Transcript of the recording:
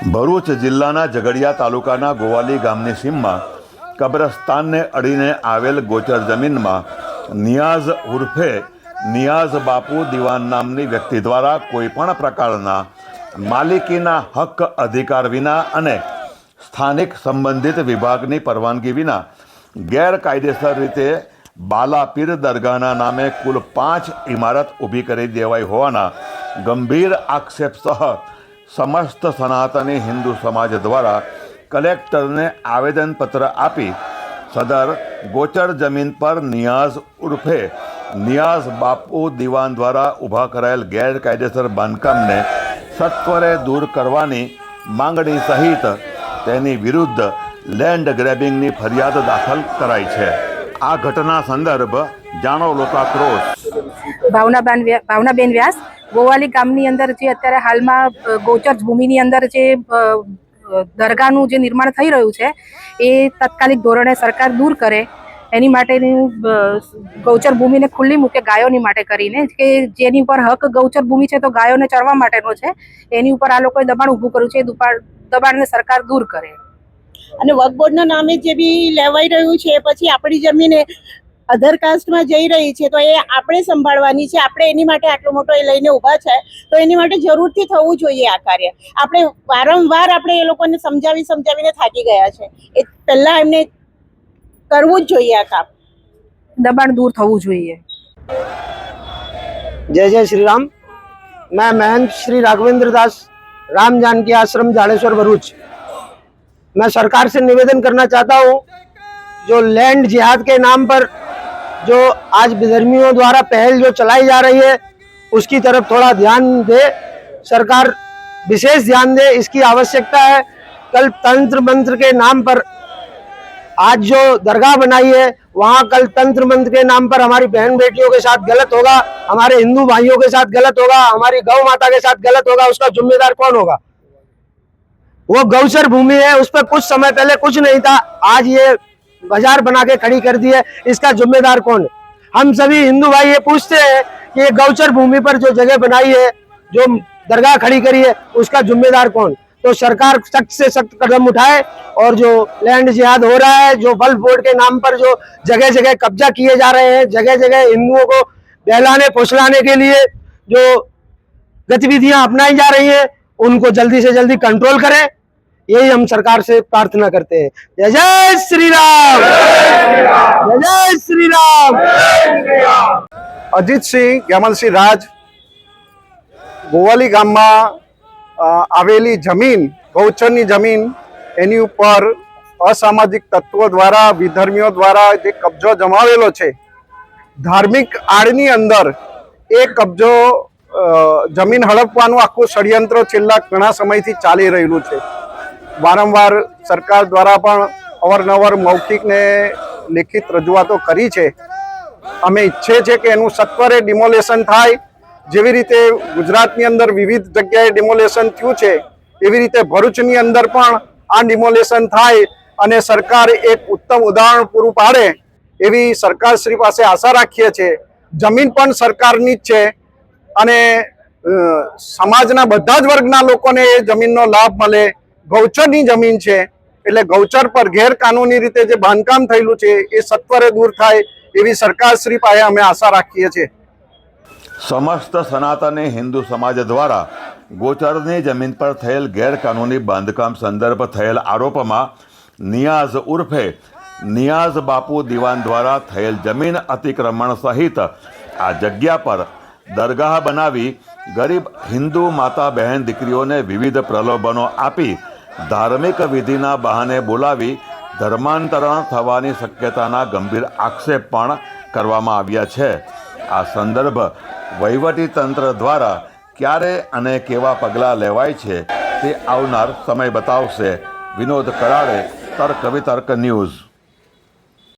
ભરૂચ જિલ્લાના ઝઘડિયા તાલુકાના ગોવાલી ગામની સીમમાં કબ્રસ્તાનને અડીને આવેલ ગોચર જમીનમાં નિયાઝ ઉર્ફે નિયાઝ બાપુ દિવાન નામની વ્યક્તિ દ્વારા કોઈપણ પ્રકારના માલિકીના હક અધિકાર વિના અને સ્થાનિક સંબંધિત વિભાગની પરવાનગી વિના ગેરકાયદેસર રીતે બાલાપીર દરગાહના નામે કુલ 5 ઇમારત ઊભી કરી દેવાઈ હોવાના ગંભીર આક્ષેપ સહ સમસ્ત સનાતની હિન્દુ સમાજ દ્વારા કલેક્ટરને આવેદનપત્ર આપી સદર ગોચર જમીન પર નિયાઝ ઉર્ફે નિયાઝ બાપુ દિવાન દ્વારા ઊભા કરાયેલ ગેરકાયદેસર બાંધકામને સત્વરે દૂર કરવાની માંગણી સહિત તેની વિરુદ્ધ લેન્ડ ગ્રેબિંગની ફરિયાદ દાખલ કરાઈ છે। આ ઘટના સંદર્ભ જાણો લોકાક્રોશ। ભાવનાબેન વ્યાસ ગોવાલી ગામની અંદર જે અત્યારે હાલમાં ગોચર ભૂમિની અંદર જે દરગાહનું જે નિર્માણ થઈ રહ્યું છે એ તાત્કાલિક ધોરણે સરકાર દૂર કરે એની માટેનું ગૌચર ભૂમિને ખુલ્લી મૂકે ગાયોની માટે કરીને કે જેની ઉપર હક ગૌચર ભૂમિ છે તો ગાયોને ચરવા માટેનો છે એની ઉપર આ લોકોએ દબાણ ઊભું કર્યું છે। દબાણને સરકાર દૂર કરે અને વક્ફ બોર્ડના નામે જે બી લેવાઈ રહ્યું છે પછી આપણી જમીન અધર કાસ્ટમાં જઈ રહી છે તો એ આપણે સંભાળવાની છે। આપણે એની માટે આટલો મોટો એ લઈને ઊભા છે તો એની માટે જરૂરથી થવું જોઈએ આ કાર્ય। આપણે વારંવાર આપણે એ લોકોને સમજાવીને થાકી ગયા છે। એ પહેલાં એમને કરવું જ જોઈએ આ કામ, દબાણ દૂર થવું જોઈએ। जय जय श्री राम। मैं महंत श्री राघवेंद्र दास राम जानकी आश्रम जाड़ेश्वर भरूच। मैं सरकार से निवेदन करना चाहता हूँ, जो लैंड जिहाद के नाम पर जो आज विधर्मियों द्वारा पहल जो चलाई जा रही है उसकी तरफ थोड़ा ध्यान दे सरकार, विशेष ध्यान दे, इसकी आवश्यकता है। कल तंत्र मंत्र के नाम पर आज जो दरगाह बनाई है वहाँ कल तंत्र मंत्र के नाम पर हमारी बहन बेटियों के साथ गलत होगा, हमारे हिंदू भाइयों के साथ गलत होगा, हमारी गौ माता के साथ गलत होगा। उसका जिम्मेदार कौन होगा? वो गौचर भूमि है, उस पर कुछ समय पहले कुछ नहीं था, आज ये बाजार बना के खड़ी कर दी है, इसका जिम्मेदार कौन है? हम सभी हिंदू भाई ये पूछते हैं कि ये गौचर भूमि पर जो जगह बनाई है, जो दरगाह खड़ी करी है, उसका जिम्मेदार कौन? तो सरकार सख्त से सख्त कदम उठाए और जो लैंड जिहाद हो रहा है, जो वक्फ बोर्ड के नाम पर जो जगह जगह कब्जा किए जा रहे हैं, जगह जगह हिंदुओं को बहलाने फुसलाने के लिए जो गतिविधियां अपनाई जा रही हैं उनको जल्दी से जल्दी कंट्रोल करें, यही हम सरकार से प्रार्थना करते हैं। जय जय श्री राम, जय जय श्री राम। अजीत सिंह गेमलसिंह राज गोवाली गाम में आवेली जमीन गौचરની જમીન એની ઉપર અસામાજિક તત્વો દ્વારા વિધર્મીઓ દ્વારા જે કબજો જમાવેલો છે, ધાર્મિક આડની અંદર એ કબજો જમીન હડપવાનું આખું ષડયંત્ર છેલ્લા ઘણા સમયથી ચાલી રહેલું છે। વારંવાર સરકાર દ્વારા પણ અવારનવાર મૌખિક ને લેખિત રજૂઆતો કરી છે। અમે ઈચ્છીએ છીએ કે એનું સત્વરે ડિમોલેશન થાય। જેવી રીતે ગુજરાતની અંદર વિવિધ જગ્યાએ ડિમોલેશન થયું છે એવી રીતે ભરૂચની અંદર પણ આ ડિમોલેશન થાય અને સરકાર એક ઉત્તમ ઉદાહરણ પૂરું પાડે એવી સરકારશ્રી પાસે આશા રાખીએ છીએ। જમીન પણ સરકારની જ છે અને સમાજના બધા જ વર્ગના લોકોને એ જમીનનો લાભ મળે। ગૌચરની જમીન છે એટલે ગૌચર પર ગેરકાનૂની રીતે જે બાંધકામ થયેલું છે એ સત્વરે દૂર થાય એવી સરકારશ્રી પાસે અમે આશા રાખીએ છીએ। સમસ્ત સનાતની હિન્દુ સમાજ દ્વારા ગોચરની જમીન પર થયેલ ગેરકાનૂની બાંધકામ સંદર્ભ થયેલ આરોપમાં નિયાઝ ઉર્ફે નિયાઝ બાપુ દિવાન દ્વારા થયેલ જમીન અતિક્રમણ સહિત આ જગ્યા પર દરગાહ બનાવી ગરીબ હિન્દુ માતા બહેન દીકરીઓને વિવિધ પ્રલોભનો આપી ધાર્મિક વિધિના બહાને બોલાવી ધર્માંતરણ થવાની શક્યતાના ગંભીર આક્ષેપ પણ કરવામાં આવ્યા છે। આ સંદર્ભ વહીવટીતંત્ર દ્વારા ક્યારે અને કેવા પગલાં લેવાય છે તે આવનાર સમય બતાવશે। વિનોદ કરાડે, તર્ક વિતર્ક ન્યૂઝ।